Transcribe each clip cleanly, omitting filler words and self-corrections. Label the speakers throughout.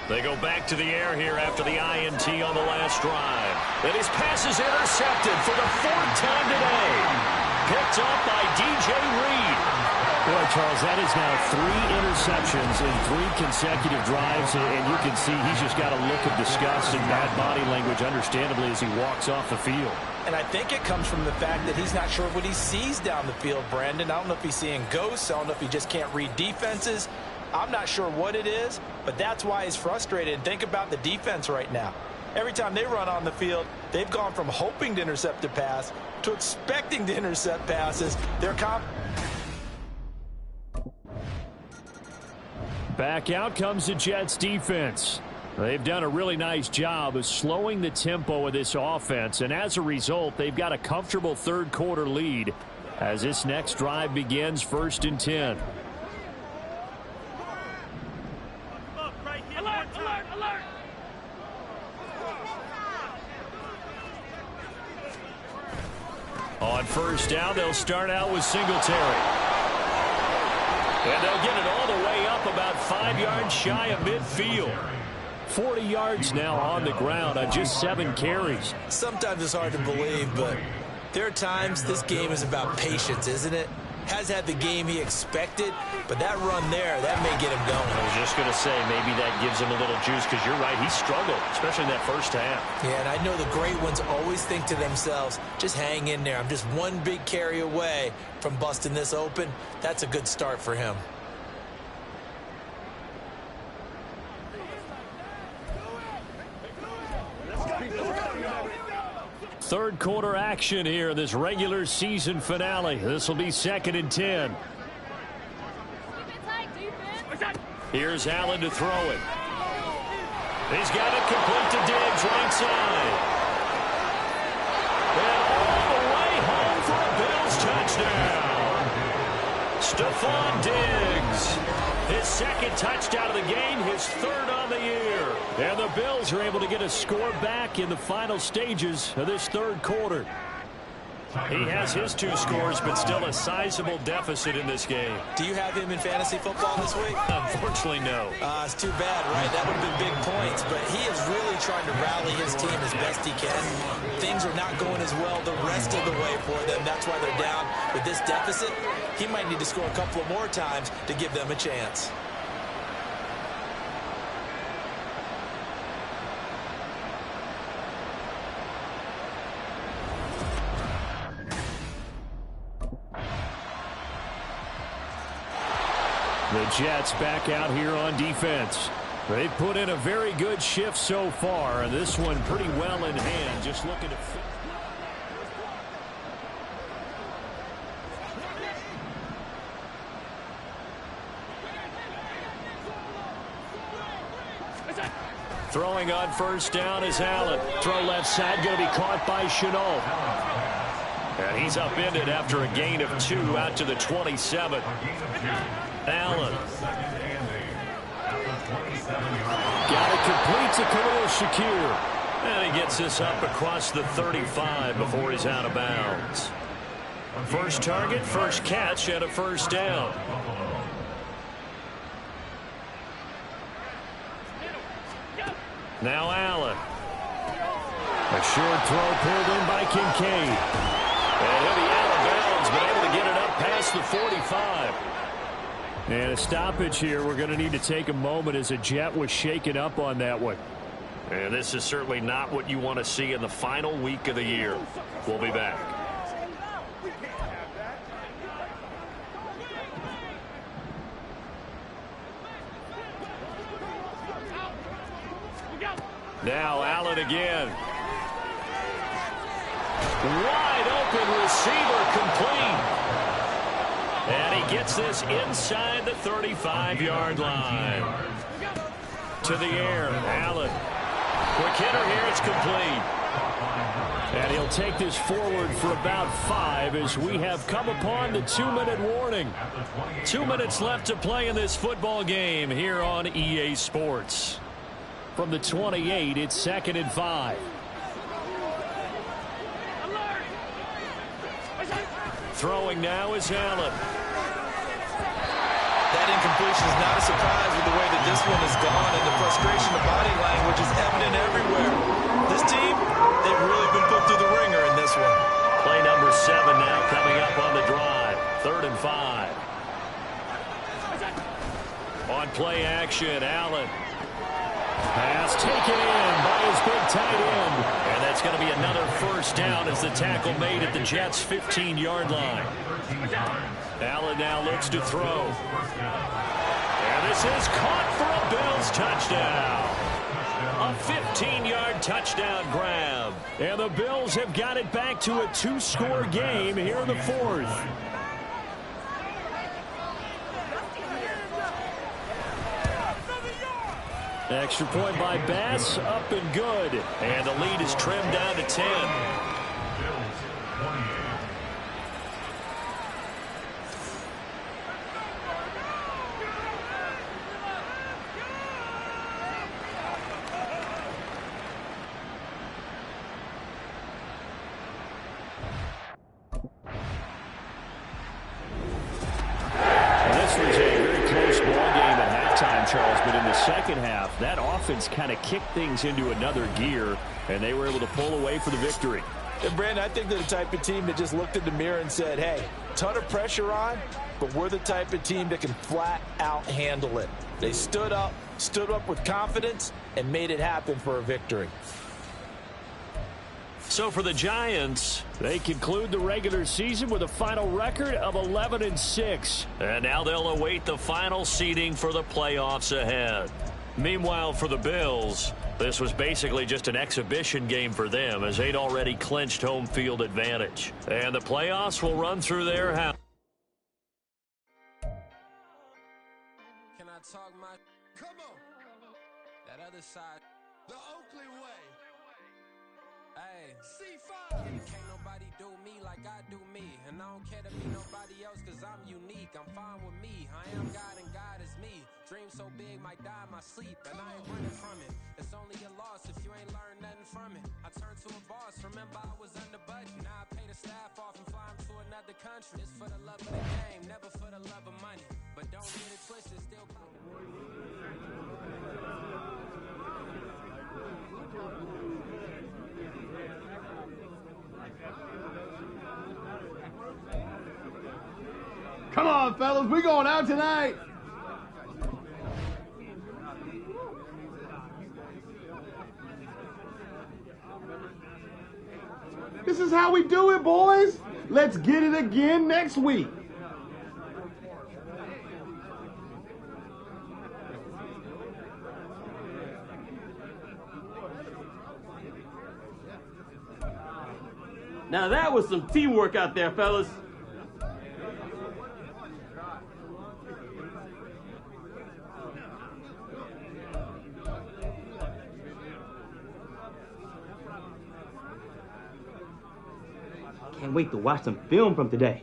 Speaker 1: They go back to the air here after the INT on the last drive. And his pass is intercepted for the 4th time today. Picked up by DJ Reed.
Speaker 2: Boy, Charles, that is now 3 interceptions in 3 consecutive drives, and you can see he's just got a look of disgust and bad body language, understandably, as he walks off the field.
Speaker 3: And I think it comes from the fact that he's not sure what he sees down the field, Brandon. I don't know if he's seeing ghosts. I don't know if he just can't read defenses. I'm not sure what it is, but that's why he's frustrated. And think about the defense right now. Every time they run on the field, they've gone from hoping to intercept a pass to expecting to intercept passes. They're
Speaker 2: Back out comes the Jets defense. They've done a really nice job of slowing the tempo of this offense, and as a result, they've got a comfortable 3rd quarter lead as this next drive begins 1st and 10.
Speaker 4: Alert, alert, alert.
Speaker 2: On 1st down, they'll start out with Singletary. And they'll get it all the way up about 5 yards shy of midfield. 40 yards now on the ground on just 7 carries.
Speaker 3: Sometimes it's hard to believe, but there are times this game is about patience, isn't it? Has had the game he expected, but that run there, that may get him going.
Speaker 1: I was just going to say, maybe that gives him a little juice, because you're right, he struggled, especially in that 1st half.
Speaker 3: Yeah, and I know the great ones always think to themselves, just hang in there. I'm just one big carry away from busting this open. That's a good start for him.
Speaker 2: Third quarter action here in this regular season finale. This will be 2nd and 10. Here's Allen to throw it. He's got it complete to Diggs, right side. And all the way home for a Bills touchdown. Stephon Diggs. His 2nd touchdown of the game, his 3rd on the year. And the Bills are able to get a score back in the final stages of this 3rd quarter. He has his 2 scores, but still a sizable deficit in this game.
Speaker 3: Do you have him in fantasy football this week?
Speaker 2: Unfortunately, no.
Speaker 3: It's too bad, right? That would have been big points, but he is really trying to rally his team as best he can. Things are not going as well the rest of the way for them. That's why they're down with this deficit. He might need to score a couple of more times to give them a chance.
Speaker 2: The Jets back out here on defense. They've put in a very good shift so far, and this one pretty well in hand. Just looking to... Throwing on 1st down is Allen. Throw left side, going to be caught by Chenault. And he's upended after a gain of 2 out to the 27. Allen. Got it complete to Khalil Shakir. And he gets this up across the 35 before he's out of bounds. 1st target, 1st catch, and a 1st down. Now Allen. A short throw pulled in by Kincaid. And he'll be out of bounds, but able to get it up past the 45. And a stoppage here. We're going to need to take a moment as a Jet was shaken up on that one.
Speaker 1: And this is certainly not what you want to see in the final week of the year. We'll be back. Now Allen again. Wide open receiver complete. And he gets this inside the 35-yard line. To the air, Allen. Quick hitter here, it's complete. And he'll take this forward for about 5 as we have come upon the 2-minute warning. 2 minutes left to play in this football game here on EA Sports. From the 28, it's 2nd and 5. Throwing now is Allen.
Speaker 3: That That incompletion is not a surprise with the way that this one has gone, and the frustration of body language is evident everywhere. This team, they've really been put through the ringer in this one.
Speaker 1: Play number 7 now coming up on the drive. 3rd and 5. On play action, Allen. Pass taken in by his big tight end. And that's going to be another first down as the tackle made at the Jets' 15-yard line. Allen now looks to throw. And this is caught for a Bills touchdown. A 15-yard touchdown grab. And the Bills have got it back to a 2-score game here in the 4th. Extra point by Bass, up and good. And the lead is trimmed down to 10. Charles, but in the second half, that offense kind of kicked things into another gear, and they were able to pull away for the victory.
Speaker 3: And Brandon, I think they're the type of team that just looked in the mirror and said, hey, ton of pressure on, but we're the type of team that can flat out handle it. They stood up with confidence, and made it happen for a victory.
Speaker 1: So for the Giants, they conclude the regular season with a final record of 11-6. And now they'll await the final seeding for the playoffs ahead. Meanwhile, for the Bills, this was basically just an exhibition game for them as they'd already clinched home field advantage. And the playoffs will run through their house.
Speaker 4: Can I talk my... Come on. That other side. The Oakley way. Hey, C5. Can't nobody do me like I do me. And I don't care to be nobody else cause I'm unique. I'm fine with me. I am God and God is me. Dream so big might die in my sleep. And I ain't running from it. It's only a loss if you ain't learned nothing from it. I turned to a boss. Remember I was under budget. Now I pay the staff off and fly them to another country. It's for the love of the game, never for the love of money. But don't get it twisted, still
Speaker 5: Come on, fellas, we going out tonight. This is how we do it, boys. Let's get it again next week.
Speaker 6: Now that was some teamwork out there, fellas.
Speaker 7: Can't wait to watch some film from today.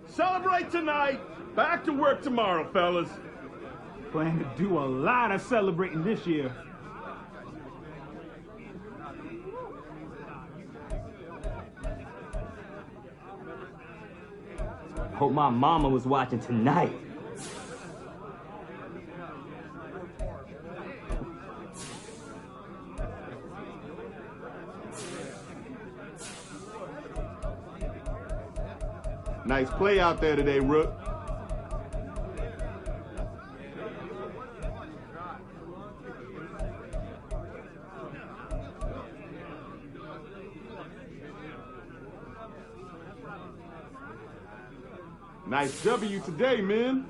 Speaker 5: Celebrate tonight. Back to work tomorrow, fellas.
Speaker 8: Plan to do a lot of celebrating this year.
Speaker 7: Hope my mama was watching tonight.
Speaker 5: Nice play out there today, Rook. Nice W today, man.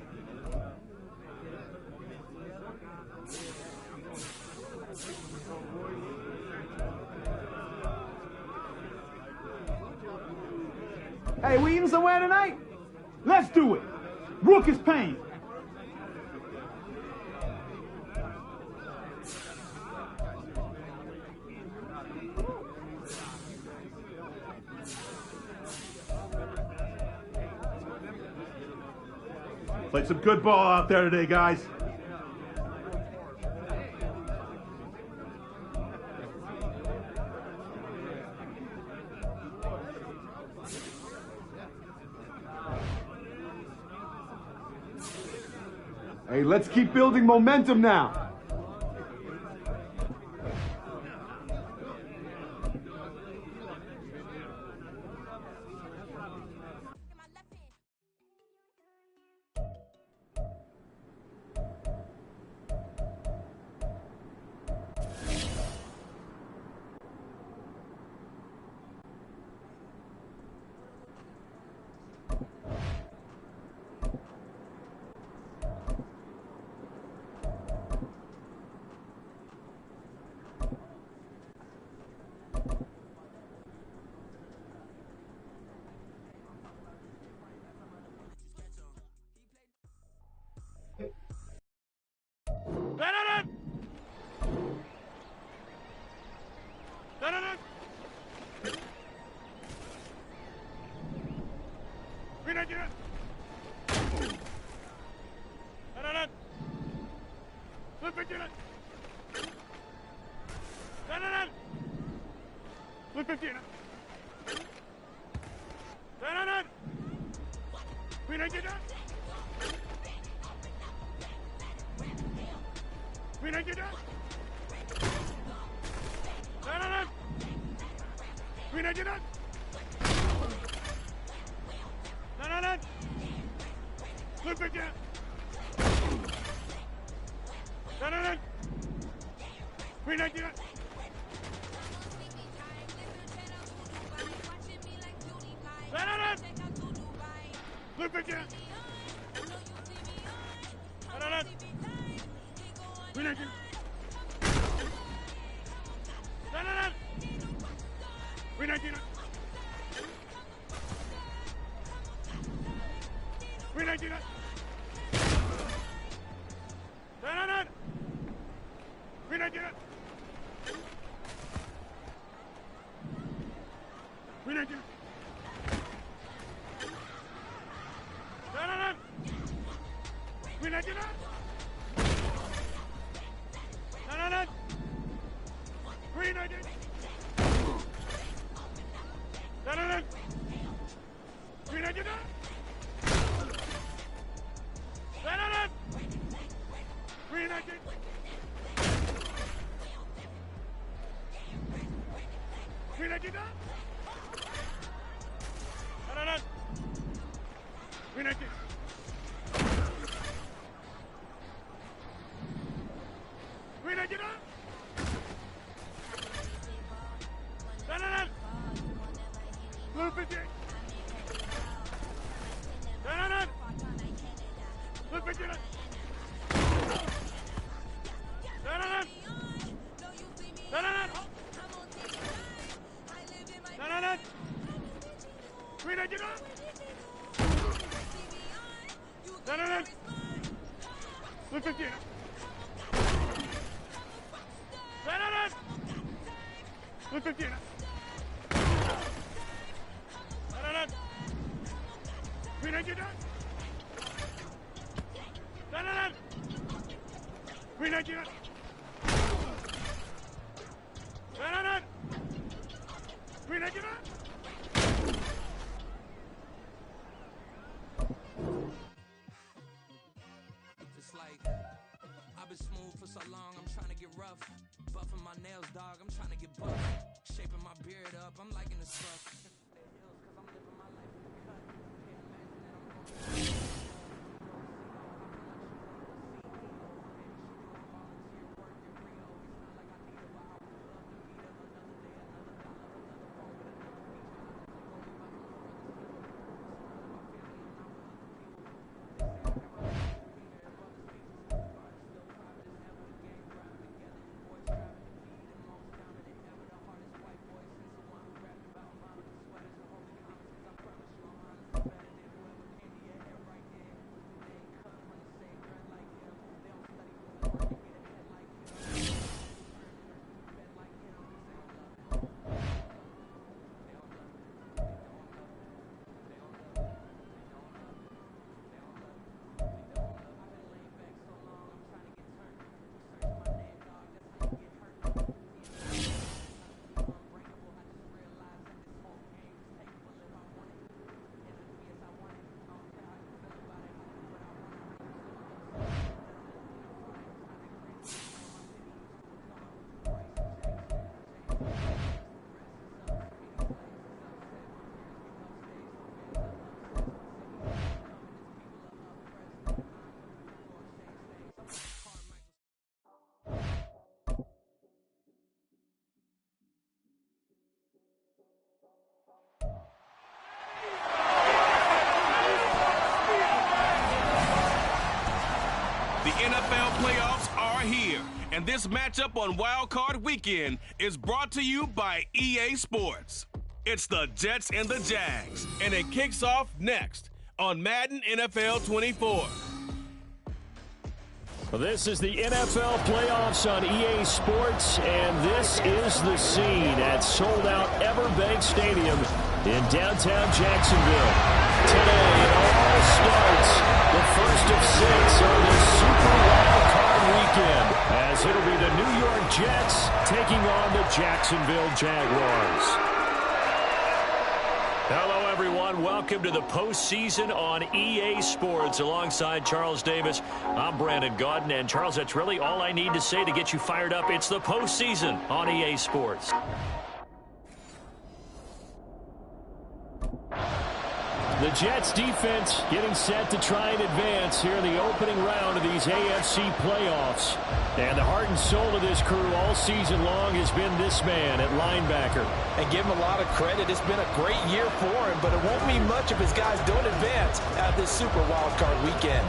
Speaker 8: Hey, we eating somewhere tonight? Let's do it. Rook is paying.
Speaker 5: Played some good ball out there today, guys. Hey, let's keep building momentum now.
Speaker 4: It's like I've been smooth for so long, I'm trying to get rough. Buffing my nails, dog, I'm trying to get buff. Shaping my beard up, I'm liking the stuff.
Speaker 9: NFL playoffs are here, and this matchup on Wild Card Weekend is brought to you by EA Sports. It's the Jets and the Jags, and it kicks off next on Madden NFL 24.
Speaker 1: Well, this is the NFL playoffs on EA Sports, and this is the scene at sold-out Everbank Stadium in downtown Jacksonville. Today, it all starts the first of 6 on this Super Wild Card Weekend, as it'll be the New York Jets taking on the Jacksonville Jaguars. Hello, everyone. Welcome to the postseason on EA Sports. Alongside Charles Davis, I'm Brandon Gaudin. And, Charles, that's really all I need to say to get you fired up. It's the postseason on EA Sports. The Jets defense getting set to try and advance here in the opening round of these AFC playoffs. And the heart and soul of this crew all season long has been this man at linebacker.
Speaker 3: And give him a lot of credit. It's been a great year for him, but it won't mean much if his guys don't advance at this Super Wild Card Weekend.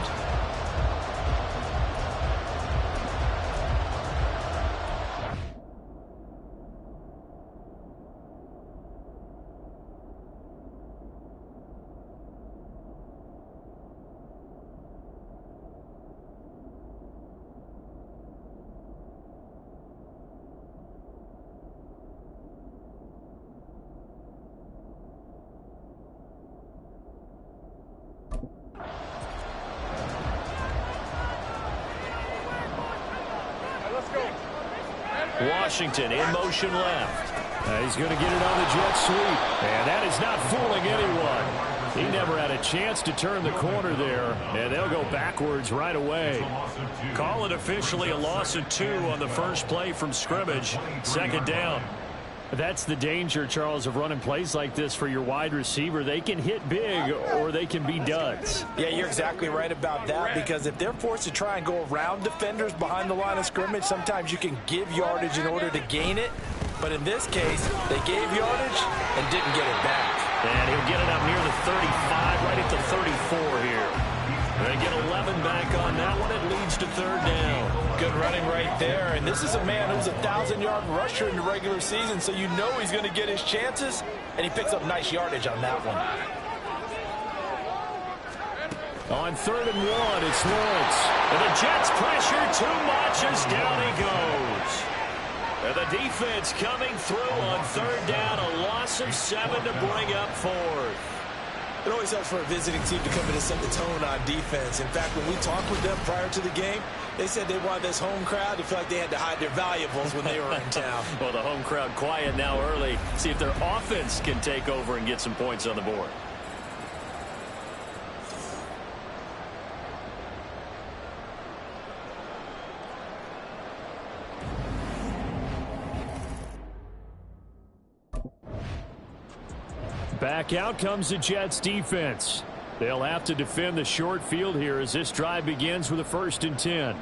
Speaker 1: Washington in motion left. He's going to get it on the jet sweep. And that is not fooling anyone. He never had a chance to turn the corner there. And they'll go backwards right away. Call it officially a loss of 2 on the first play from scrimmage. Second down. That's the danger, Charles, of running plays like this for your wide receiver. They can hit big or they can be duds.
Speaker 3: Yeah, you're exactly right about that, because if they're forced to try and go around defenders behind the line of scrimmage, sometimes you can give yardage in order to gain it. But in this case, they gave yardage and didn't get it back.
Speaker 1: And he'll get it up near the 35, right at the 34 here. They get 11 back on that one. It leads to third down.
Speaker 3: Good running right there. And this is a man who's a 1,000-yard rusher in the regular season, so you know he's going to get his chances, and he picks up nice yardage on that one.
Speaker 1: On 3rd and 1, it's Lawrence. And the Jets pressure too much as down he goes. And the defense coming through on 3rd down, a loss of 7 to bring up 4th.
Speaker 3: It always helps for a visiting team to come in and set the tone on defense. In fact, when we talked with them prior to the game, they said they wanted this home crowd to feel like they had to hide their valuables when they were in town.
Speaker 1: Well, the home crowd quiet now early. See if their offense can take over and get some points on the board. Back out comes the Jets defense. They'll have to defend the short field here as this drive begins with a 1st and 10.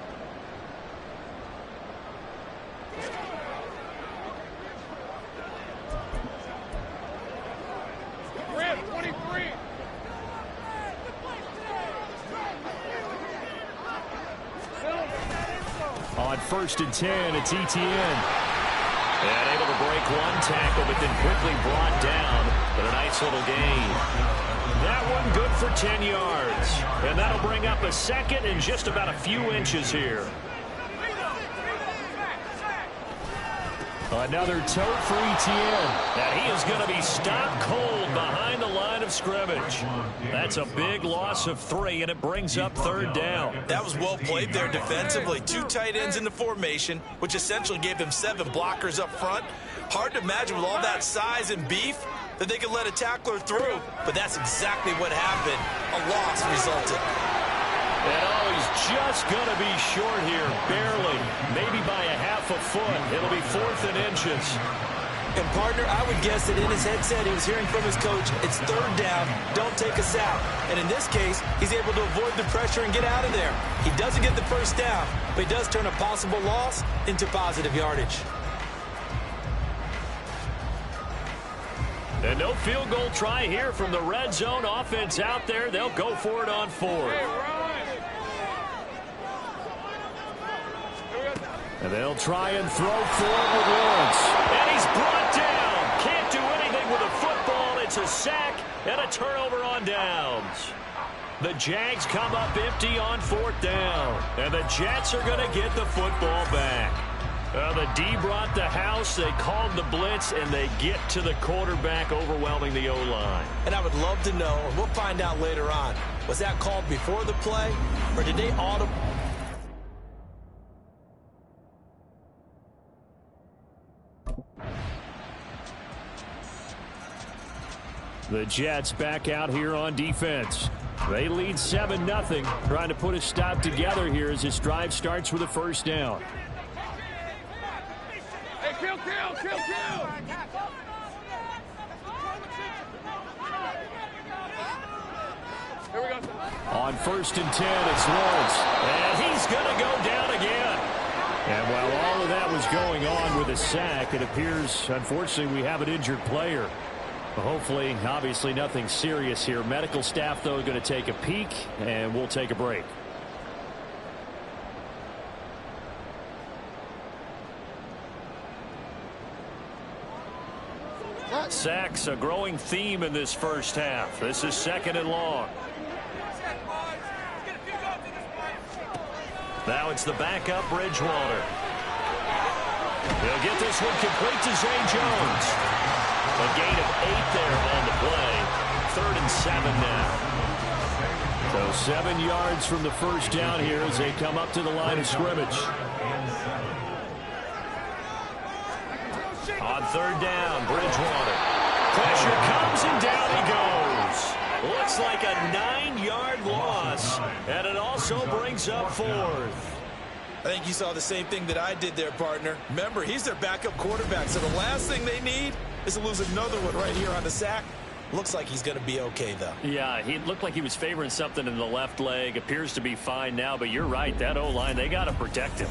Speaker 1: On 1st and 10, it's ETN. And able to break one tackle, but then quickly brought down. But a nice little gain. That one good for 10 yards. And that'll bring up a 2nd and just about a few inches here. Another tote for ETN. And he is going to be stopped cold behind the line of scrimmage. That's a big loss of 3, and it brings up 3rd down.
Speaker 3: That was well played there defensively. 2 tight ends in the formation, which essentially gave them 7 blockers up front. Hard to imagine with all that size and beef that they could let a tackler through. But that's exactly what happened. A loss resulted.
Speaker 1: And he's just going to be short here, barely, maybe by a half a foot. It'll be 4th and inches.
Speaker 3: And, partner, I would guess that in his headset he was hearing from his coach, it's 3rd down, don't take us out. And in this case, he's able to avoid the pressure and get out of there. He doesn't get the 1st down, but he does turn a possible loss into positive yardage.
Speaker 1: And no field goal try here from the red zone offense out there. They'll go for it on 4th. And they'll try and throw forward with Lawrence. And he's brought down. Can't do anything with a football. It's a sack and a turnover on downs. The Jags come up empty on 4th down. And the Jets are going to get the football back. The D brought the house. They called the blitz, and they get to the quarterback, overwhelming the O-line.
Speaker 3: And I would love to know, and we'll find out later on, was that called before the play, or did they auto...
Speaker 1: The Jets back out here on defense. They lead 7-0, trying to put a stop together here as this drive starts with a first down.
Speaker 2: Hey, kill! Here we go.
Speaker 1: On 1st and 10, it's Lawrence. And he's going to go down again. And while all of that was going on with a sack, it appears, unfortunately, we have an injured player. Hopefully, obviously, nothing serious here. Medical staff, though, going to take a peek, and we'll take a break. Sacks, a growing theme in this first half. This is 2nd and long. Now it's the backup, Bridgewater. He'll get this one complete to Zay Jones. A gain of 8 there on the play. 3rd and 7 now. So 7 yards from the first down here as they come up to the line of scrimmage. On 3rd down, Bridgewater. Pressure comes and down he goes. Looks like a 9-yard loss, and it also brings up 4th.
Speaker 3: I think you saw the same thing that I did there, partner. Remember, he's their backup quarterback, so the last thing they need is to lose another one right here on the sack. Looks like he's going to be okay, though.
Speaker 1: Yeah, he looked like he was favoring something in the left leg. Appears to be fine now, but you're right. That O-line, they got to protect him.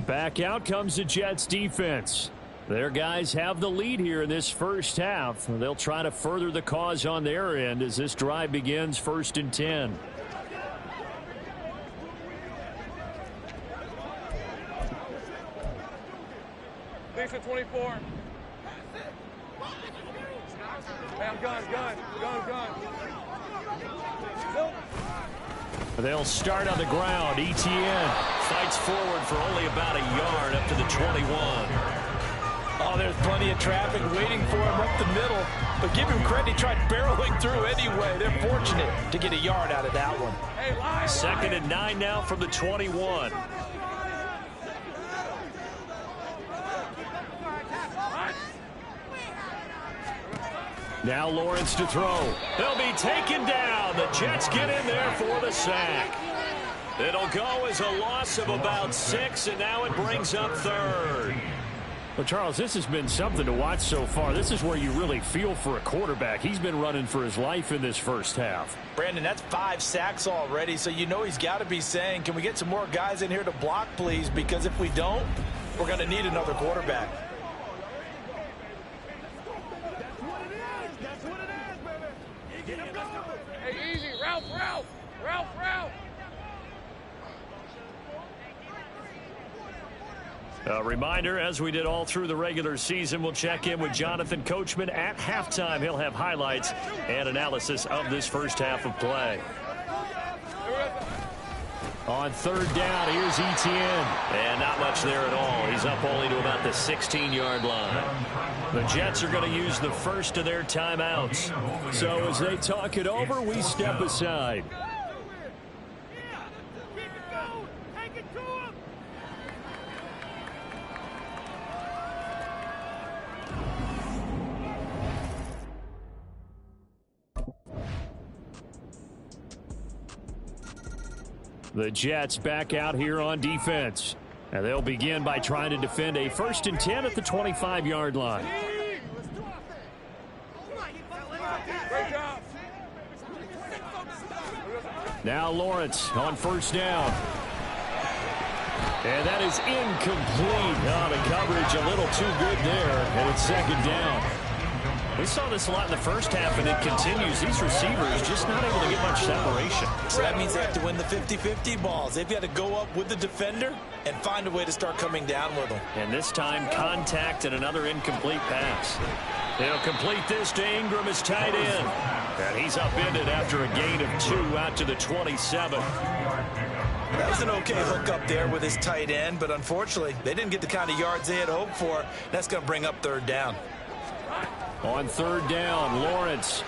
Speaker 1: Back out comes the Jets defense. Their guys have the lead here in this first half. They'll try to further the cause on their end as this drive begins 1st and 10.
Speaker 2: Lisa 24. Hey, I'm gun.
Speaker 1: They'll start on the ground. Etienne fights forward for only about a yard up to the 21.
Speaker 3: Oh, there's plenty of traffic waiting for him up the middle. But give him credit, he tried barreling through anyway. They're fortunate to get a yard out of that one.
Speaker 1: 2nd and 9 now from the 21. Now Lawrence to throw. They'll be taken down. The Jets get in there for the sack. It'll go as a loss of about 6, and now it brings up 3rd. Well, Charles, this has been something to watch so far. This is where you really feel for a quarterback. He's been running for his life in this first half.
Speaker 3: Brandon, that's 5 sacks already, so you know he's got to be saying, can we get some more guys in here to block, please? Because if we don't, we're going to need another quarterback.
Speaker 2: Hey, easy. Ralph.
Speaker 1: A reminder, as we did all through the regular season, we'll check in with Jonathan Coachman at halftime. He'll have highlights and analysis of this first half of play. On 3rd down, here's Etienne. And not much there at all. He's up only to about the 16-yard line. The Jets are going to use the first of their timeouts. So as they talk it over, we step aside. The Jets back out here on defense. And they'll begin by trying to defend a 1st and 10 at the 25-yard line.
Speaker 2: Great job.
Speaker 1: Now Lawrence on first down. And that is incomplete. Oh, the coverage a little too good there, and it's second down. We saw this a lot in the first half, and it continues. These receivers just not able to get much separation.
Speaker 3: So that means they have to win the 50-50 balls. They've got to go up with the defender and find a way to start coming down with them.
Speaker 1: And this time, contact and another incomplete pass. They'll complete this to Ingram as tight end. And he's upended after a gain of 2 out to the 27.
Speaker 3: That was an okay hook up there with his tight end, but unfortunately, they didn't get the kind of yards they had hoped for. That's going to bring up third down.
Speaker 1: On third down, Lawrence.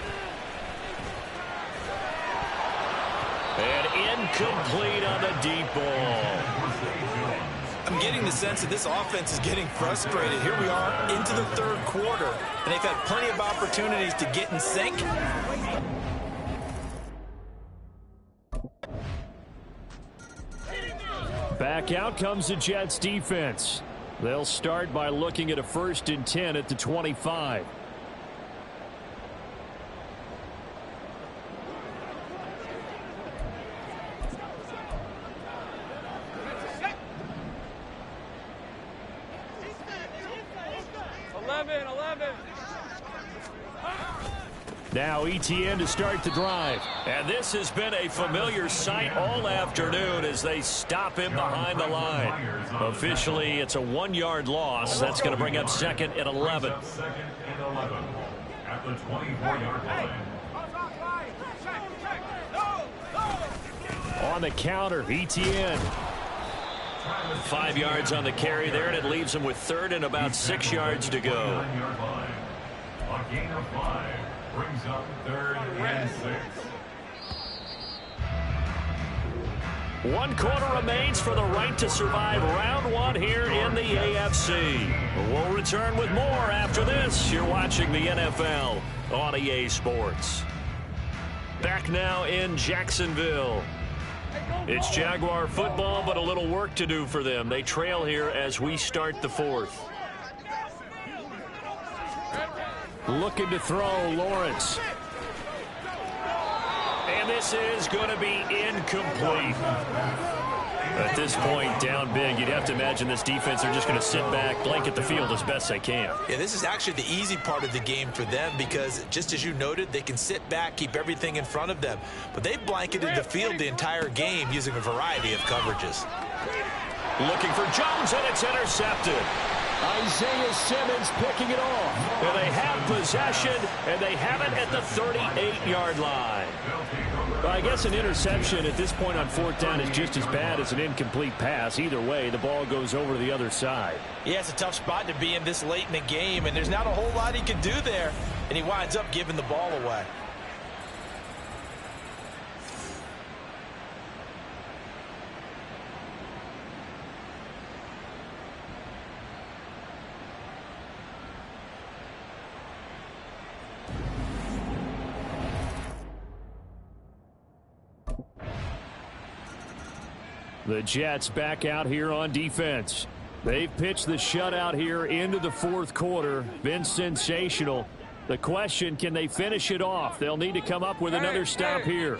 Speaker 1: And incomplete on the deep ball.
Speaker 3: I'm getting the sense that this offense is getting frustrated. Here we are into the third quarter, and they've had plenty of opportunities to get in sync.
Speaker 1: Back out comes the Jets defense. They'll start by looking at a 1st and 10 at the 25. Now ETN to start the drive. And this has been a familiar sight all afternoon as they stop him behind the line. Officially, it's a 1-yard loss. That's going to bring up 2nd and 11.
Speaker 2: At the 24-yard line.
Speaker 1: On the counter, ETN. 5 yards on the carry there, and it leaves him with 3rd and about 6 yards to go.
Speaker 2: A gain of 5 brings up 3rd and 6.
Speaker 1: 1 quarter remains for the right to survive round 1 here in the AFC. We'll return with more after this. You're watching the NFL on EA Sports. Back now in Jacksonville. It's Jaguar football, but a little work to do for them. They trail here as we start the 4th. Looking to throw, Lawrence. And this is going to be incomplete. At this point, down big, you'd have to imagine this defense are just going to sit back, blanket the field as best they can.
Speaker 3: Yeah, this is actually the easy part of the game for them because, just as you noted, they can sit back, keep everything in front of them. But they've blanketed the field the entire game using a variety of coverages.
Speaker 1: Looking for Jones, and it's intercepted. Isaiah Simmons picking it off. And they have possession, and they have it at the 38-yard line. Well, I guess an interception at this point on 4th down is just as bad as an incomplete pass. Either way, the ball goes over to the other side.
Speaker 3: Yeah, it's a tough spot to be in this late in the game, and there's not a whole lot he can do there, and he winds up giving the ball away.
Speaker 1: The Jets back out here on defense. They've pitched the shutout here into the 4th quarter. Been sensational. The question, can they finish it off? They'll need to come up with another stop here.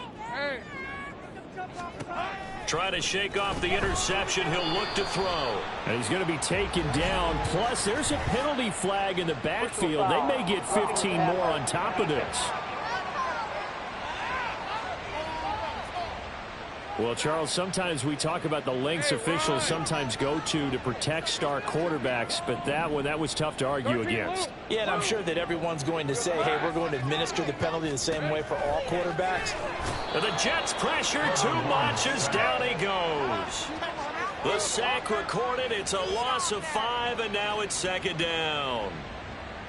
Speaker 1: Try to shake off the interception. He'll look to throw. And he's going to be taken down. Plus, there's a penalty flag in the backfield. They may get 15 more on top of this. Well, Charles, sometimes we talk about the lengths officials sometimes go to protect star quarterbacks, but that was tough to argue against.
Speaker 3: Yeah, and I'm sure that everyone's going to say, hey, we're going to administer the penalty the same way for all quarterbacks.
Speaker 1: And the Jets pressure too much as down he goes. The sack recorded. It's a loss of 5, and now it's 2nd down.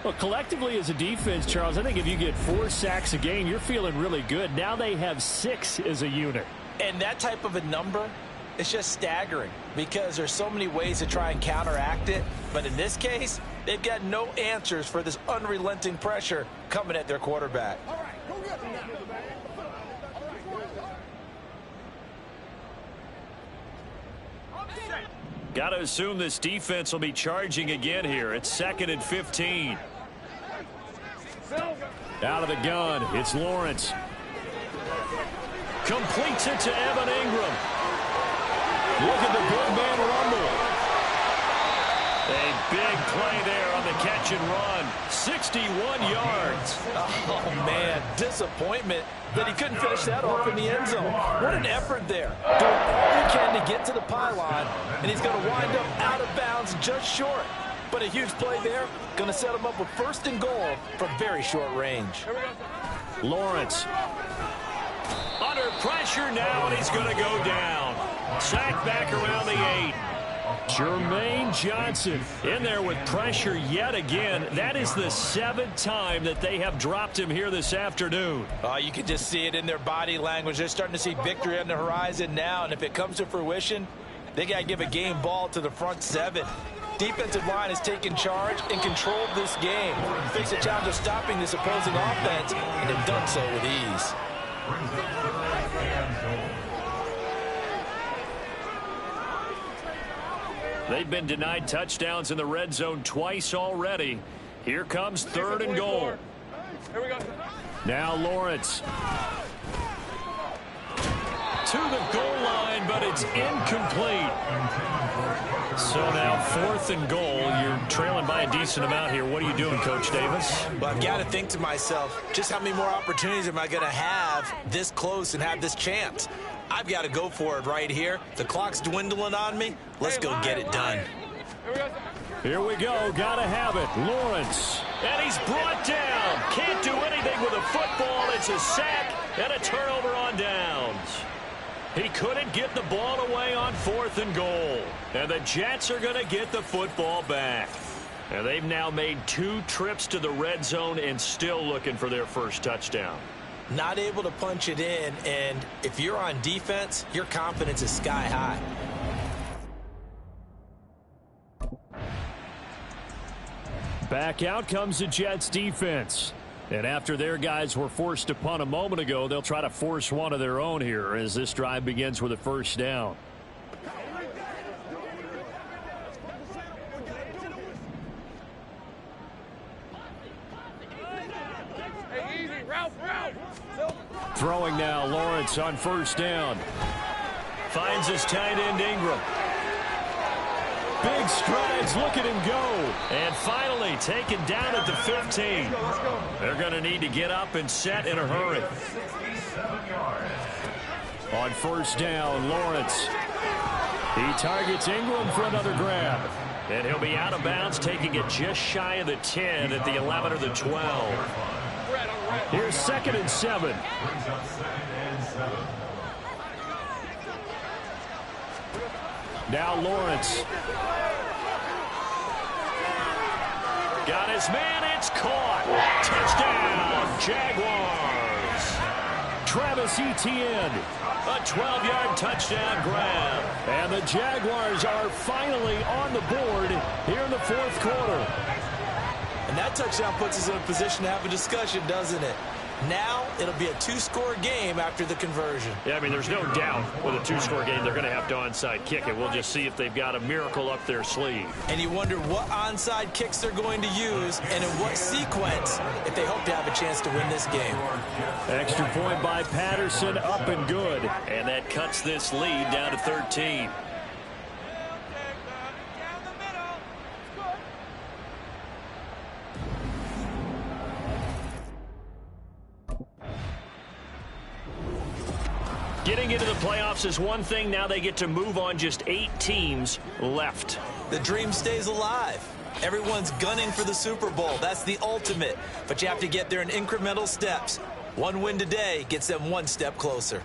Speaker 1: Well, collectively as a defense, Charles, I think if you get 4 sacks a game, you're feeling really good. Now they have 6 as a unit.
Speaker 3: And that type of a number, it's just staggering because there's so many ways to try and counteract it. But in this case, they've got no answers for this unrelenting pressure coming at their quarterback.
Speaker 1: Got to assume this defense will be charging again here. It's 2nd and 15. Out of the gun, it's Lawrence. Completes it to Evan Ingram. Look at the big man rumble. A big play there on the catch and run. 61 yards.
Speaker 3: Oh, man, disappointment that he couldn't finish that off in the end zone. What an effort there. Doing all he can to get to the pylon, and he's going to wind up out of bounds just short. But a huge play there, going to set him up with 1st and goal from very short range.
Speaker 1: Lawrence. Under pressure now, and he's going to go down. Sacked back around the 8. Jermaine Johnson in there with pressure yet again. That is the 7th time that they have dropped him here this afternoon.
Speaker 3: You can just see it in their body language. They're starting to see victory on the horizon now, and if it comes to fruition, they got to give a game ball to the front 7. Defensive line has taken charge and controlled this game. Face the challenge of stopping this opposing offense, and they've done so with ease.
Speaker 1: They've been denied touchdowns in the red zone twice already. Here comes 3rd and goal.
Speaker 2: Here we go.
Speaker 1: Now Lawrence. To the goal line, but it's incomplete. So now 4th and goal. You're trailing by a decent amount here. What are you doing, Coach Davis?
Speaker 3: Well, I've got to think to myself, just how many more opportunities am I going to have this close and have this chance? I've got to go for it right here. The clock's dwindling on me. Let's go get it done.
Speaker 1: Here we go. Got to have it. Lawrence. And he's brought down. Can't do anything with a football. It's a sack and a turnover on downs. He couldn't get the ball away on 4th and goal. And the Jets are going to get the football back. And they've now made 2 trips to the red zone and still looking for their first touchdown.
Speaker 3: Not able to punch it in, and if you're on defense, your confidence is sky high.
Speaker 1: Back out comes the Jets defense. And after their guys were forced to punt a moment ago, they'll try to force one of their own here as this drive begins with a 1st down. Throwing now, Lawrence on 1st down. Finds his tight end Ingram. Big strides, look at him go. And finally taken down at the 15. They're going to need to get up and set in a hurry. On 1st down, Lawrence. He targets Ingram for another grab. And he'll be out of bounds, taking it just shy of the 10 at the 11 or the 12. Here's 2nd and 7. Now Lawrence. Got his man, it's caught. Touchdown, Jaguars. Travis Etienne, a 12-yard touchdown grab. And the Jaguars are finally on the board here in the 4th quarter.
Speaker 3: And that touchdown puts us in a position to have a discussion, doesn't it? Now it'll be a 2-score game after the conversion.
Speaker 1: Yeah, I mean, there's no doubt with a 2-score game they're going to have to onside kick it. We'll just see if they've got a miracle up their sleeve.
Speaker 3: And you wonder what onside kicks they're going to use and in what sequence if they hope to have a chance to win this game.
Speaker 1: Extra point by Patterson, up and good. And that cuts this lead down to 13. Getting into the playoffs is one thing. Now they get to move on. Just 8 teams left.
Speaker 3: The dream stays alive. Everyone's gunning for the Super Bowl. That's the ultimate. But you have to get there in incremental steps. One win today gets them one step closer.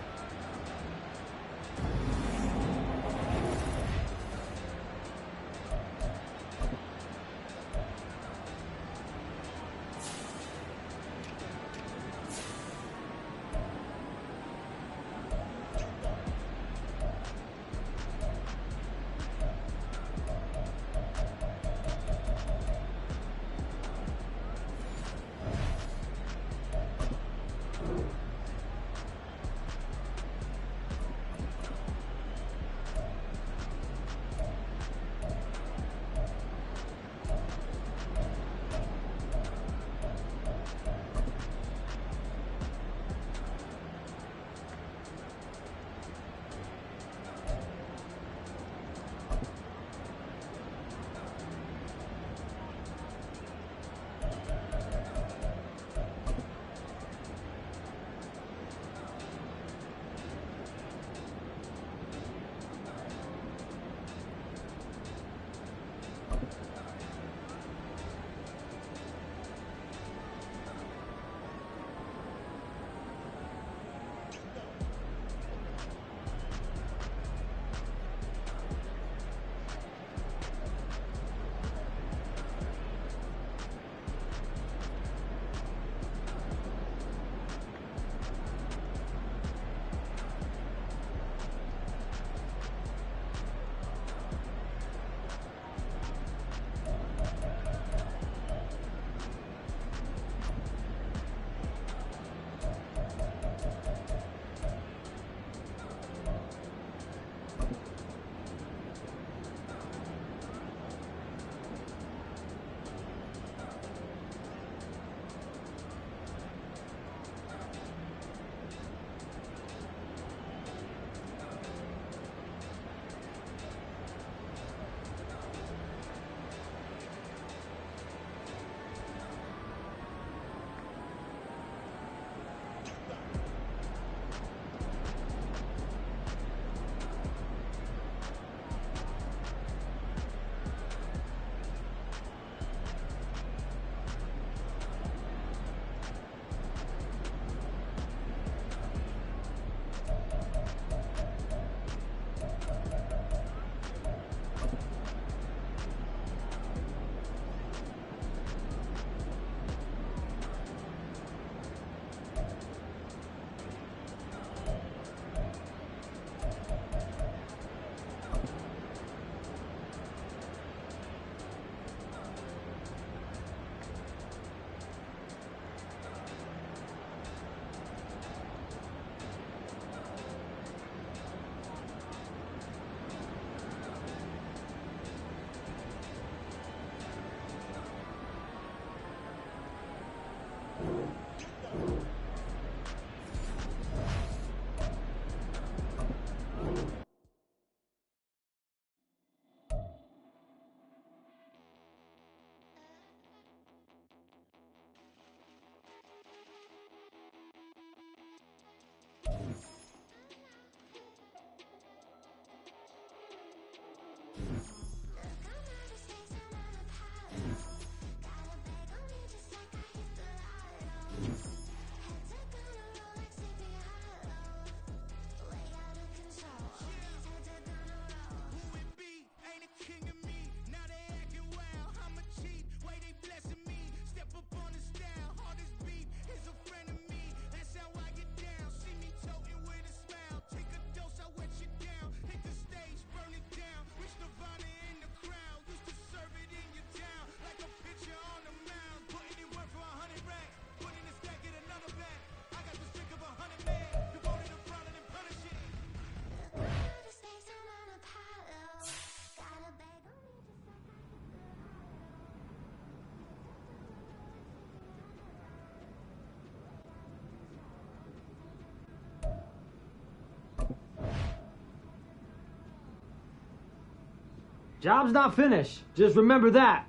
Speaker 7: Job's not finished. Just remember that.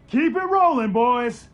Speaker 8: Keep it rolling, boys.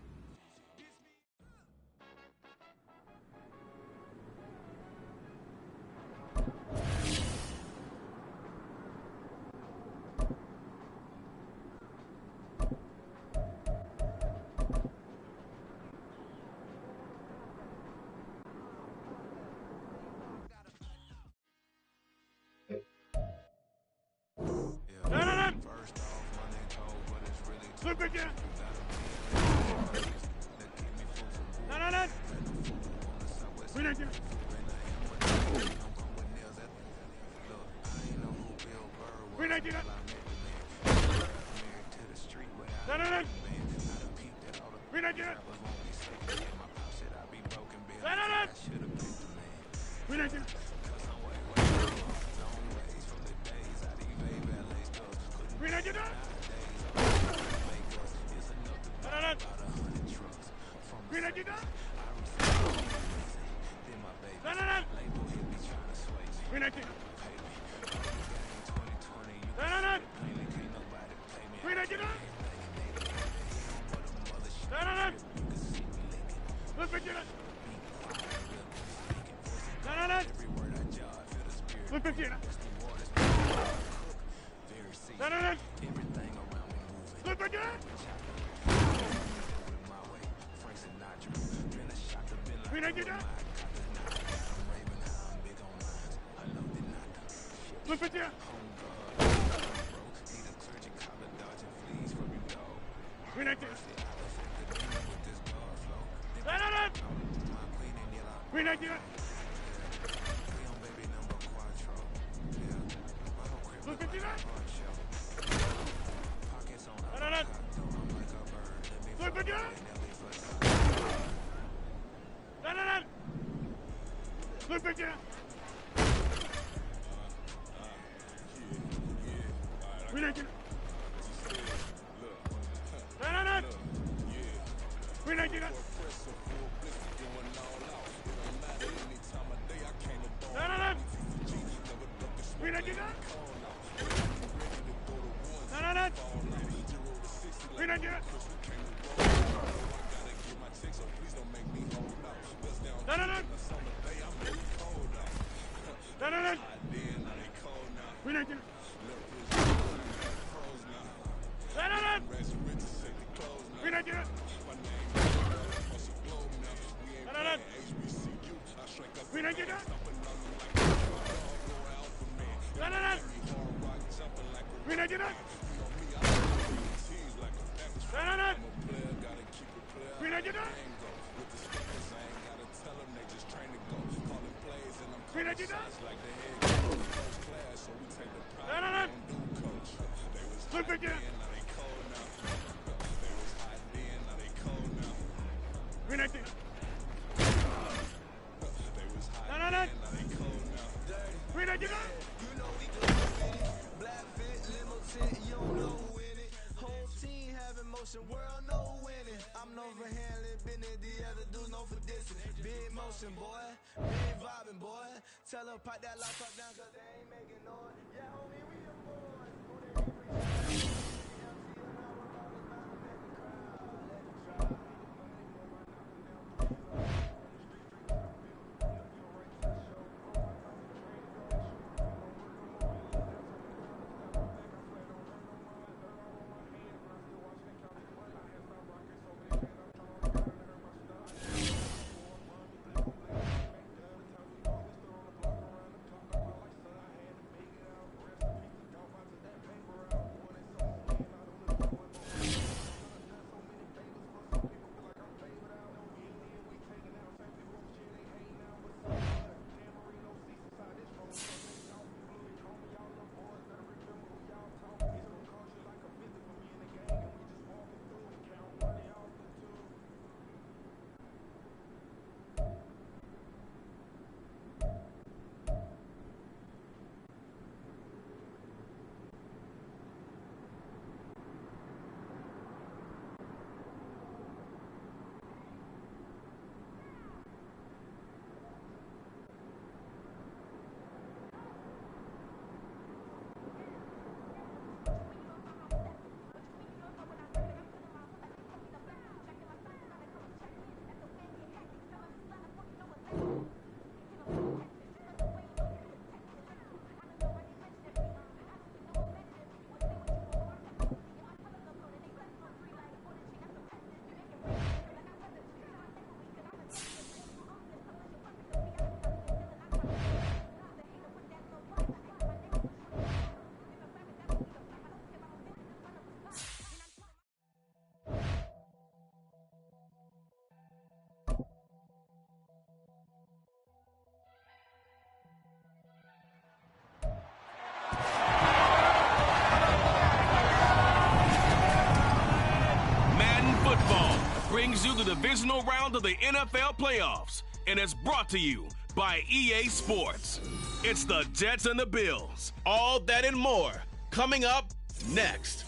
Speaker 9: brings you the divisional round of the NFL playoffs, and it's brought to you by EA Sports. It's the Jets and the Bills. All that and more coming up next.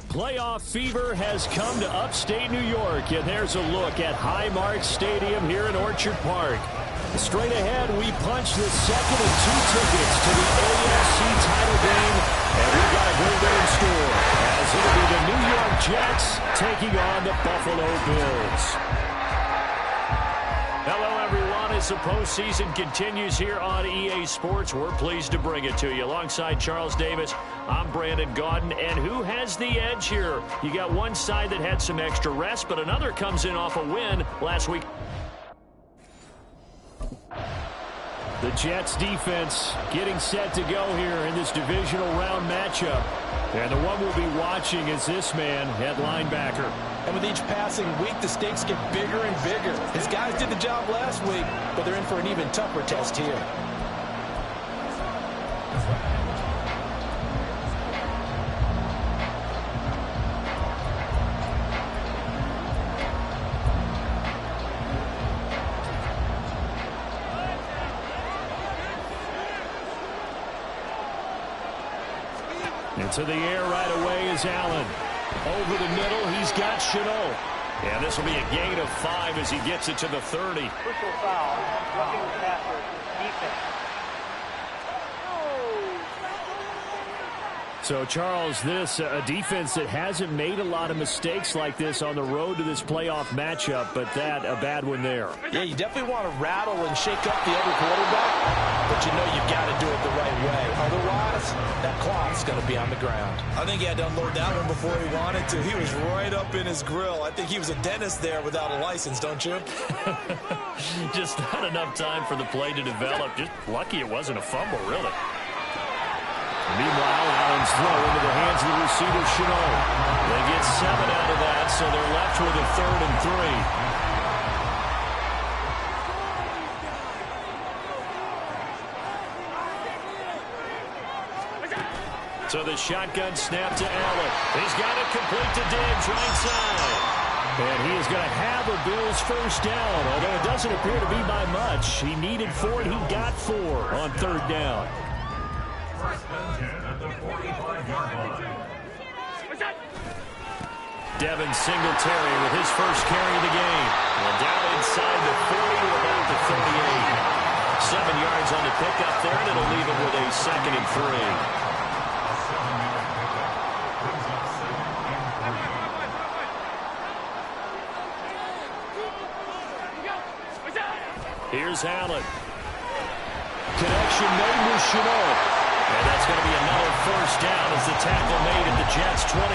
Speaker 1: Playoff fever has come to upstate New York, and there's a look at Highmark Stadium here in Orchard Park. Straight ahead, we punch the second of two tickets to the AFC title game, and we've got a great day in store, as it'll be the New York Jets taking on the Buffalo Bills. Hello, everyone. As As the postseason continues here on EA Sports, we're pleased to bring it to you. Alongside Charles Davis, I'm Brandon Gaudin. And who has the edge here? You got one side that had some extra rest, but another comes in off a win last week. The Jets defense getting set to go here in this divisional round matchup. And the one we'll be watching is this man at linebacker.
Speaker 3: And with each passing week, the stakes get bigger and bigger. His guys did the job last week, but they're in for an even tougher test here.
Speaker 1: Into the air right away is Allen. Over the middle, he's got Chenault. And this will be a gain of 5 as he gets it to the 30.
Speaker 10: Personal foul, roughing the passer, defense.
Speaker 1: So, Charles, this a defense that hasn't made a lot of mistakes like this on the road to this playoff matchup, but that a bad one there.
Speaker 3: Yeah, you definitely want to rattle and shake up the other quarterback, but you know you've got to do it the right way. Otherwise, that clock's going to be on the ground.
Speaker 11: I think he had to unload that one before he wanted to. He was right up in his grill. I think he was a dentist there without a license, don't you?
Speaker 1: Just not enough time for the play to develop. Just lucky it wasn't a fumble, really. Meanwhile, Allen's throw into the hands of the receiver, Chenault. They get 7 out of that, so they're left with a 3rd and 3. So the shotgun snap to Allen. He's got it complete to Diggs, right side. And he is going to have a Bills first down, although it doesn't appear to be by much. He needed 4, and he got 4 on 3rd down. Devin Singletary with his first carry of the game. And down inside the 40 to about the 38. 7 yards on the pickup there, and it'll leave him with a 2nd and 3. Here's Allen. Connection made with Chenault. And that's going to be another first down as the tackle made at the Jets' 23.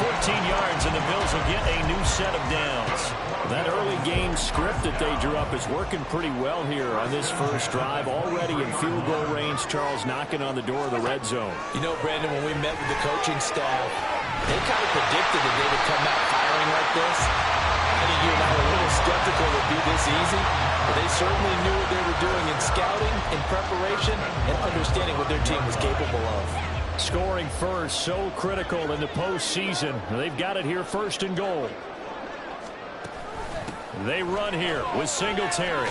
Speaker 1: 14 yards, and the Bills will get a new set of downs. That early game script that they drew up is working pretty well here on this first drive. Already in field goal range, Charles knocking on the door of the red zone.
Speaker 3: You know, Brandon, when we met with the coaching staff, they kind of predicted that they would come out firing like this. I think you and I were a little skeptical it would be this easy, but they certainly knew what they were doing in scouting, in preparation, and understanding what their team was capable of.
Speaker 1: Scoring first, so critical in the postseason. They've got it here, 1st and goal. They run here with Singletary.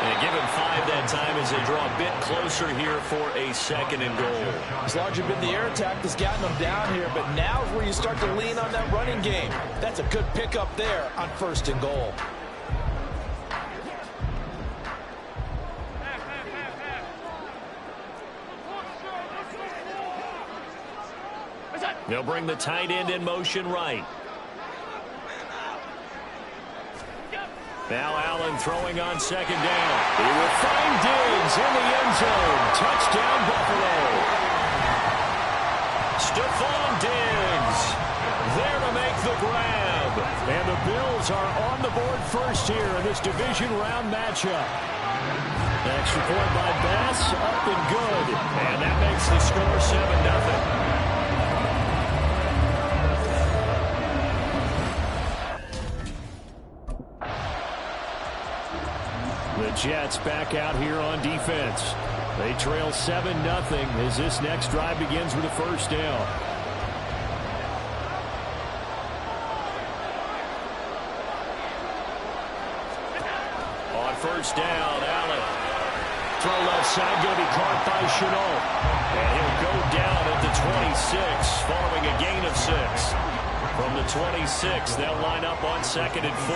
Speaker 1: And give him 5 that time as they draw a bit closer here for a 2nd and goal.
Speaker 3: It's largely been the air attack that's gotten them down here, but now is where you start to lean on that running game. That's a good pickup there on 1st and goal.
Speaker 1: They'll bring the tight end in motion right. Now Allen throwing on 2nd down. He will find Diggs in the end zone. Touchdown, Buffalo. Stephon Diggs there to make the grab. And the Bills are on the board first here in this division round matchup. Extra point by Bass, up and good. And that makes the score 7-0. The Jets back out here on defense. They trail 7-0 as this next drive begins with a first down. On first down, Allen. Throw left side, going to be caught by Chenault. And he'll go down at the 26, following a gain of 6. From the 26, they'll line up on 2nd and 4.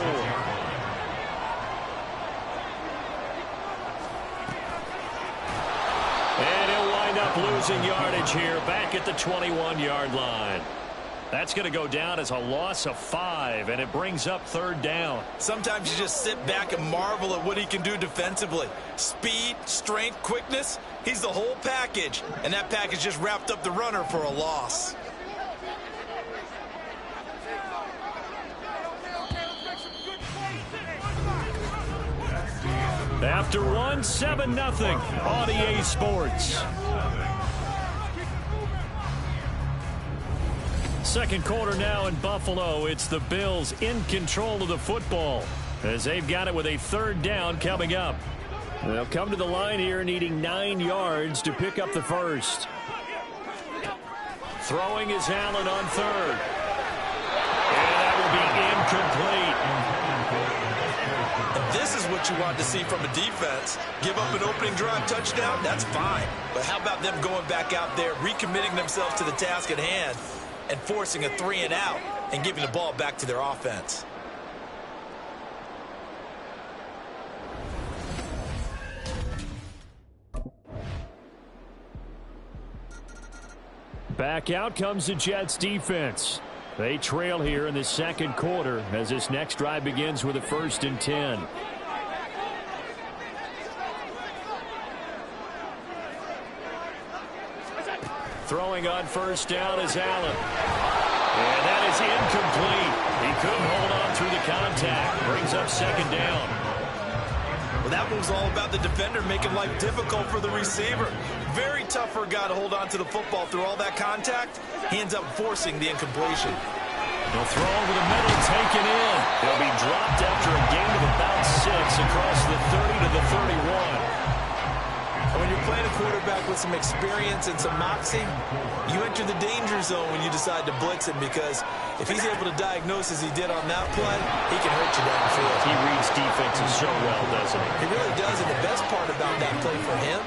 Speaker 1: Losing yardage here back at the 21-yard line. That's going to go down as a loss of 5, and it brings up 3rd down.
Speaker 11: Sometimes you just sit back and marvel at what he can do defensively. Speed, strength, quickness, he's the whole package. And that package just wrapped up the runner for a loss.
Speaker 1: After 1, 7-0 on EA Sports. Second quarter now in Buffalo. It's the Bills in control of the football as they've got it with a 3rd down coming up. They'll come to the line here needing 9 yards to pick up the first. Throwing is Allen on 3rd. And that will be incomplete.
Speaker 11: This is what you want to see from a defense. Give up an opening drive touchdown, that's fine. But how about them going back out there, recommitting themselves to the task at hand, and forcing a 3-and-out and giving the ball back to their offense.
Speaker 1: Back out comes the Jets defense. They trail here in the second quarter as this next drive begins with a 1st and 10. Throwing on 1st down is Allen. And that is incomplete. He couldn't hold on through the contact. Brings up 2nd down.
Speaker 11: Well, that was all about the defender making life difficult for the receiver. Very tough for a guy to hold on to the football through all that contact. He ends up forcing the incompletion.
Speaker 1: He'll throw over the middle, taken in. He'll be dropped after a gain of about 6 across the 30 to the 31.
Speaker 11: And when you're playing a quarterback with some experience and some moxie, you enter the danger zone when you decide to blitz him, because if he's able to diagnose as he did on that play, he can hurt you down the field.
Speaker 1: He reads defenses so well, doesn't he?
Speaker 11: He really does, and the best part about that play for him,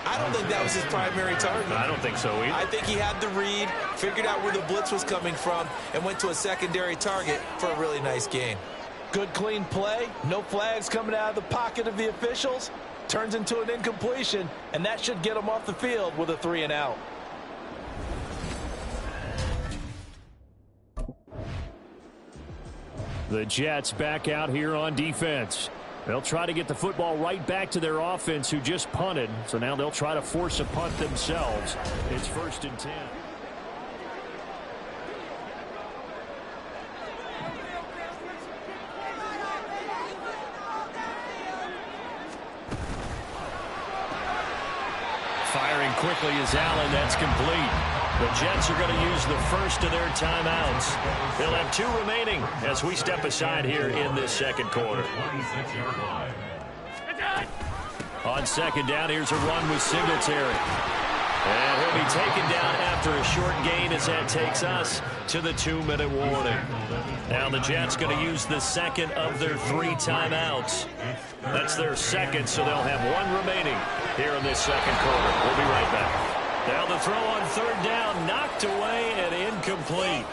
Speaker 11: I don't think that was his primary target.
Speaker 1: I don't think so either.
Speaker 11: I think he had the read, figured out where the blitz was coming from, and went to a secondary target for a really nice gain. Good, clean play. No flags coming out of the pocket of the officials. Turns into an incompletion, and that should get him off the field with a 3-and-out.
Speaker 1: The Jets back out here on defense. They'll try to get the football right back to their offense, who just punted. So now they'll try to force a punt themselves. It's 1st and 10. Firing quickly is Allen. That's complete. The Jets are going to use the first of their timeouts. They'll have 2 remaining as we step aside here in this second quarter. On 2nd down, here's a run with Singletary. And he'll be taken down after a short gain as that takes us to the 2-minute warning. Now the Jets going to use the second of their 3 timeouts. That's their second, so they'll have 1 remaining here in this second quarter. We'll be right back. Now the throw on 3rd down, knocked away and incomplete.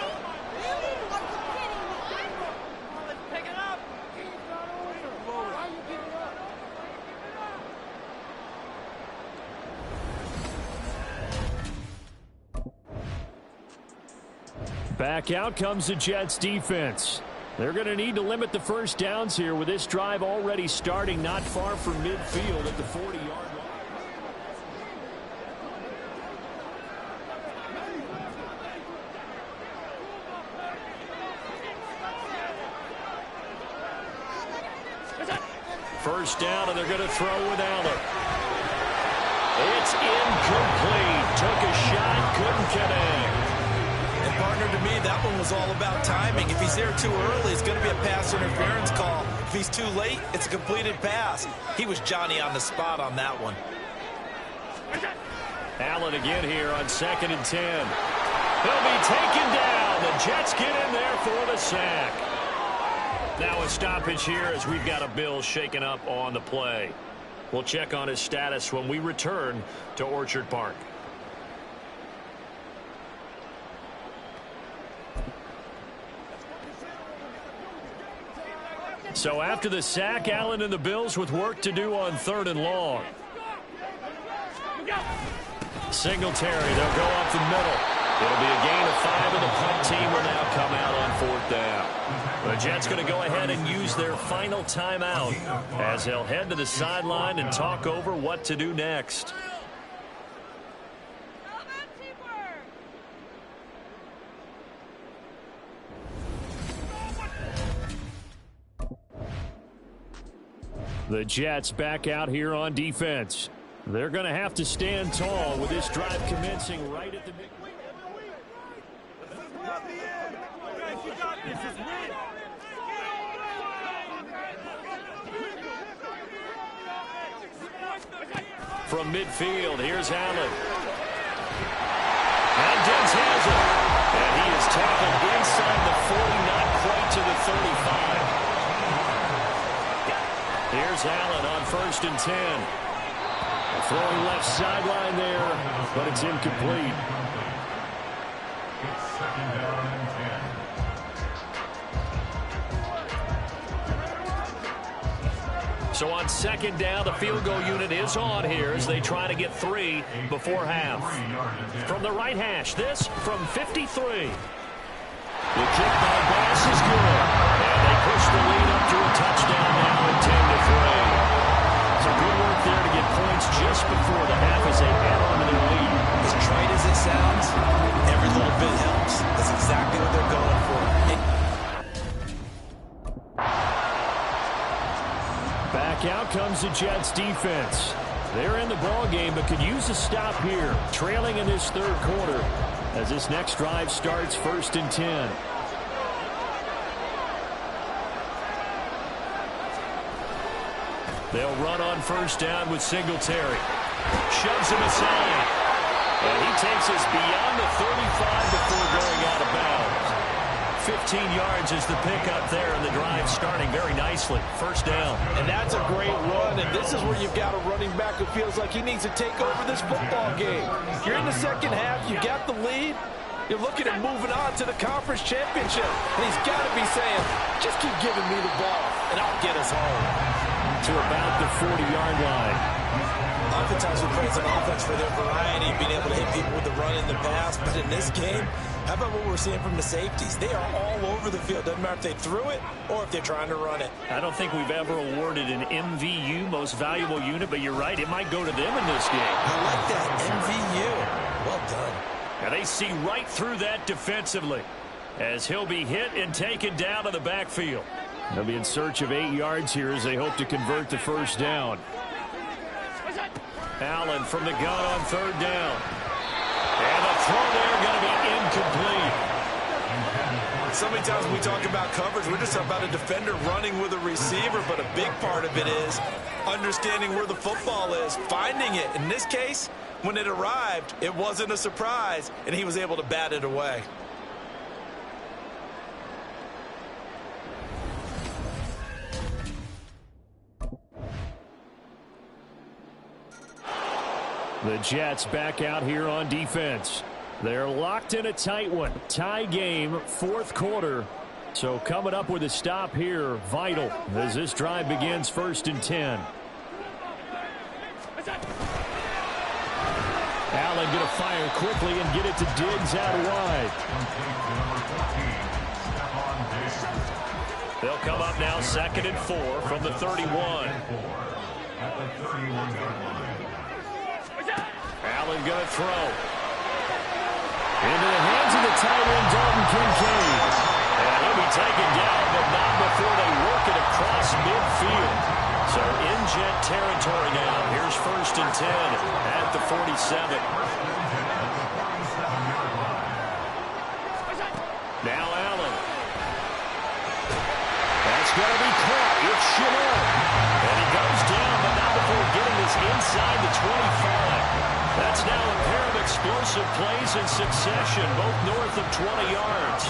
Speaker 1: Back out comes the Jets defense. They're going to need to limit the first downs here with this drive already starting not far from midfield at the 40-yard line. First down, and they're going to throw with Allen. It's incomplete. Took a shot, couldn't connect.
Speaker 11: And partner, to me, that one was all about timing. If he's there too early, it's going to be a pass interference call. If he's too late, it's a completed pass. He was Johnny on the spot on that one.
Speaker 1: Allen again here on 2nd and 10. He'll be taken down. The Jets get in there for the sack. Now a stoppage here as we've got a Bill shaken up on the play. We'll check on his status when we return to Orchard Park. So after the sack, Allen and the Bills with work to do on 3rd and long. Singletary, they'll go up the middle. It'll be a gain of 5, and the punt team will now come out on 4th down. The Jets going to go ahead and use their final timeout as they'll head to the sideline and talk over what to do next. The Jets back out here on defense. They're going to have to stand tall with this drive commencing right at the midpoint. From midfield, here's Allen. And Diggs has it. And he is tackled inside the 40, not quite to the 35. Here's Allen on 1st and 10. Throwing left sideline there, but it's incomplete.
Speaker 2: It's 2nd down and 10.
Speaker 1: So on 2nd down, the field goal unit is on here as they try to get 3 before half. From the right hash, this from 53. The kick by Bass is good. And they push the lead up to a touchdown now at 10-3. So good work there to get points just before the half as they add on to their lead.
Speaker 11: As trite as it sounds, every little bit helps. That's exactly what they're going for.
Speaker 1: Back out comes the Jets defense. They're in the ball game but could use a stop here, trailing in this 3rd quarter as this next drive starts 1st and 10. They'll run on 1st down with Singletary. Shoves him aside. And he takes us beyond the 35 before going out of bounds. 15 yards is the pickup there, and the drive starting very nicely. 1st down.
Speaker 11: And that's a great run, and this is where you've got a running back who feels like he needs to take over this football game. You're in the 2nd half, you got the lead. You're looking at moving on to the conference championship. And he's got to be saying, just keep giving me the ball, and I'll get us home.
Speaker 1: To about the 40-yard line.
Speaker 11: Oftentimes we praise an offense for their variety, being able to hit people with the run in the pass. But in this game, how about what we're seeing from the safeties? They are all over the field. Doesn't matter if they threw it or if they're trying to run it.
Speaker 1: I don't think we've ever awarded an MVU, most valuable unit, but you're right, it might go to them in this game.
Speaker 11: I like that, MVU. Well done.
Speaker 1: And they see right through that defensively as he'll be hit and taken down to the backfield. They'll be in search of 8 yards here as they hope to convert the 1st down. Allen from the gun on 3rd down. And the throw there going to be incomplete.
Speaker 11: So many times when we talk about coverage, we're just talking about a defender running with a receiver, but a big part of it is understanding where the football is, finding it. In this case, when it arrived, it wasn't a surprise, and he was able to bat it away.
Speaker 1: The Jets back out here on defense. They're locked in a tight one. Tie game, 4th quarter. So coming up with a stop here, vital as this drive begins 1st and 10. Allen going to fire quickly and get it to Diggs out wide. They'll come up now 2nd and 4 from the 31. Allen going to throw. Into the hands of the tight end, Dalton Kincaid. And he'll be taken down, but not before they work it across midfield. So in Jet territory now. Here's 1st and 10 at the 47. Now Allen. That's going to be caught. It's Chanel. And he goes down, but not before getting this inside the 25. That's now a pair of explosive plays in succession, both north of 20 yards.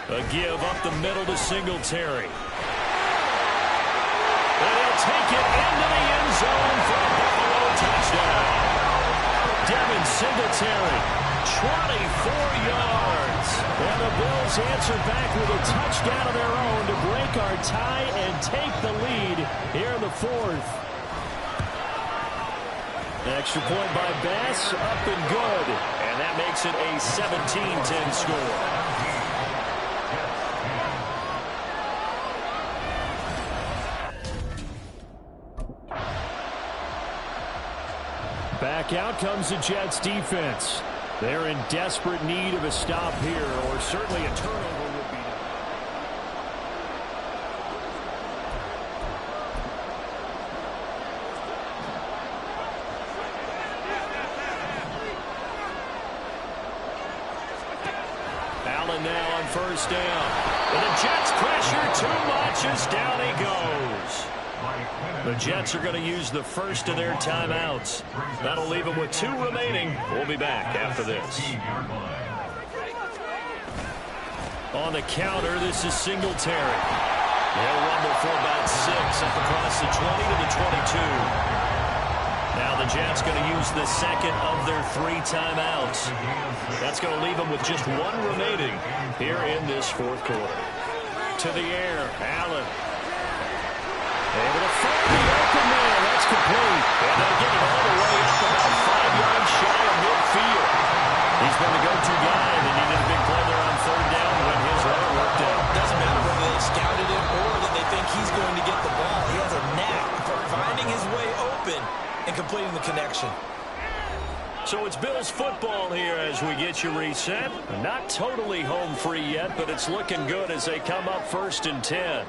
Speaker 1: A give up the middle to Singletary. And he'll take it into the end zone for a Buffalo touchdown. Devin Singletary, 24 yards. And the Bills answer back with a touchdown of their own to break our tie and take the lead here in the fourth. Extra point by Bass, up and good. And that makes it a 17-10 score. Back out comes the Jets defense. They're in desperate need of a stop here, or certainly a turnover would be done. Allen now on first down. And the Jets pressure too much as down he goes. The Jets are going to use the first of their timeouts. That'll leave them with 2 remaining. We'll be back after this. On the counter, this is Singletary. They'll rumble for about 6 up across the 20 to the 22. Now the Jets going to use the second of their 3 timeouts. That's going to leave them with just 1 remaining here in this fourth quarter. To the air, Allen. Able to find the open man. That's complete. And they'll get it all the way up about 5 yards shy of midfield. He's been the go-to guy, and they needed a big play there on third down when his runner worked out.
Speaker 11: Doesn't matter whether they scouted him or that they think he's going to get the ball. He has a knack for finding his way open and completing the connection.
Speaker 1: So it's Bills football here as we get you reset. Not totally home free yet, but it's looking good as they come up 1st and 10.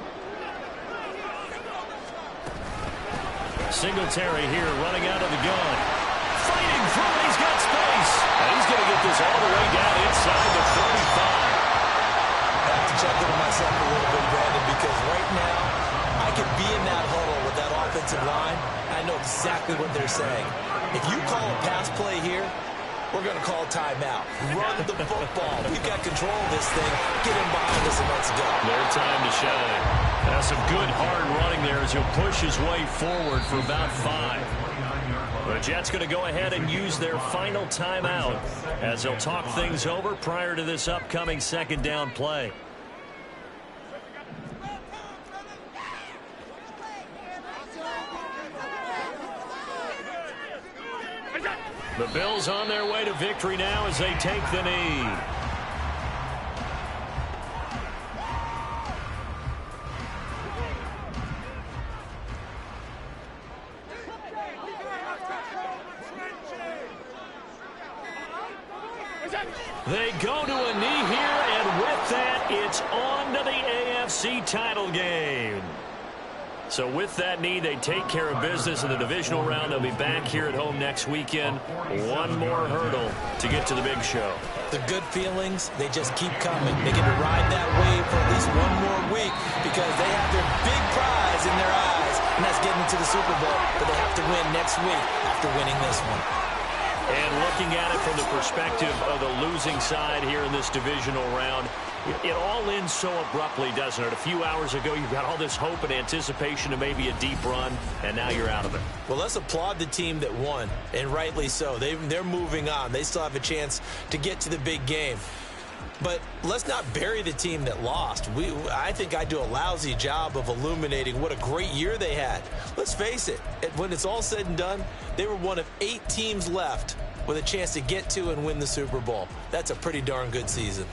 Speaker 1: Singletary here running out of the gun. Fighting through. He's got space. And he's going to get this all the way down inside the 35.
Speaker 11: I have to chuckle to myself a little bit, Brandon, because right now I could be in that huddle with that offensive line. I know exactly what they're saying. If you call a pass play here, we're going to call timeout. Run the football. We've got control of this thing. Get him behind us and let's go.
Speaker 1: Their time to shine. That's some good hard running there as he'll push his way forward for about 5. The Jets going to go ahead and use their final timeout as they'll talk things over prior to this upcoming second down play. The Bills on their way to victory now as they take the knee. They go to a knee here, and with that, it's on to the AFC title game. So with that knee, they take care of business in the divisional round. They'll be back here at home next weekend. 1 more hurdle to get to the big show.
Speaker 11: The good feelings, they just keep coming. They get to ride that wave for at least 1 more week because they have their big prize in their eyes, and that's getting to the Super Bowl. But they have to win next week after winning this one.
Speaker 1: And looking at it from the perspective of the losing side here in this divisional round, it all ends so abruptly, doesn't it? A few hours ago, you've got all this hope and anticipation of maybe a deep run, and now you're out of it.
Speaker 11: Well, let's applaud the team that won, and rightly so. They're moving on. They still have a chance to get to the big game. But let's not bury the team that lost. I think I do a lousy job of illuminating what a great year they had. Let's face it, when it's all said and done, they were one of 8 teams left with a chance to get to and win the Super Bowl. That's a pretty darn good season.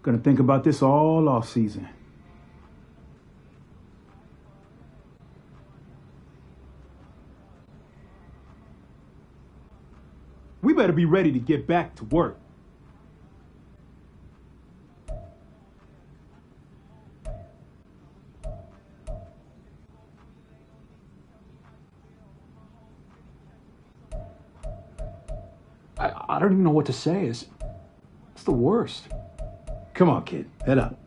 Speaker 8: Gonna think about this all off season. We better be ready to get back to work. don't even know what to say. It's the worst.
Speaker 5: Come on, kid. Head up.